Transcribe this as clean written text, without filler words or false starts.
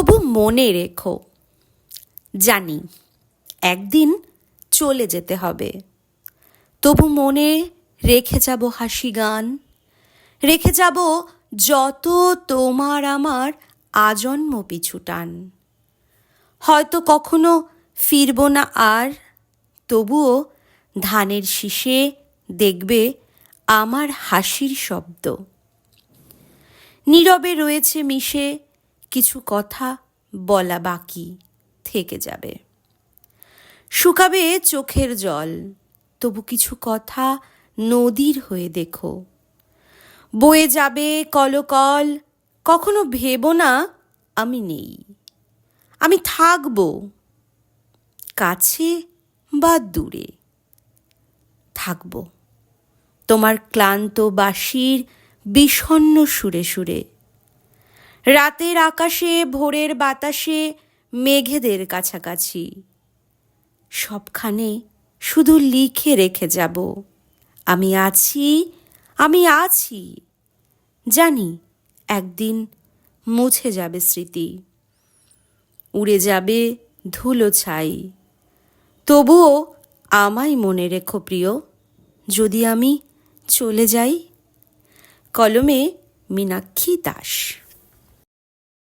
তবু মনে রেখো, জানি একদিন চলে যেতে হবে, তবু মনে রেখে যাব হাসি গান, রেখে যাব যত তোমার আমার আজন্ম পিছু টান। হয়তো কখনো ফিরব না আর, তবুও ধানের শীষে দেখবে আমার হাসির শব্দ। নীরবে রয়েছে মিশে কিছু কথা বলা বাকি থেকে যাবে। শুকাবে চোখের জল, তবু কিছু কথা নদীর হয়ে দেখো। বয়ে যাবে কলকল, কখনো ভেবো না আমি নেই। আমি থাকবো কাছে বা দূরে, থাকবো তোমার ক্লান্ত বাঁশির বিষণ্ণ সুরে সুরে। রাতের আকাশে ভোরের বাতাসে মেঘেদের কাছাকাছি, সবখানে শুধু লিখে রেখে যাব আমি আছি, আমি আছি। জানি একদিন মুছে যাবে স্মৃতি, উড়ে যাবে ধুলো ছাই, তবুও আমায় মনে রেখো প্রিয়, যদি আমি চলে যাই। কলমে মীনাক্ষী দাস।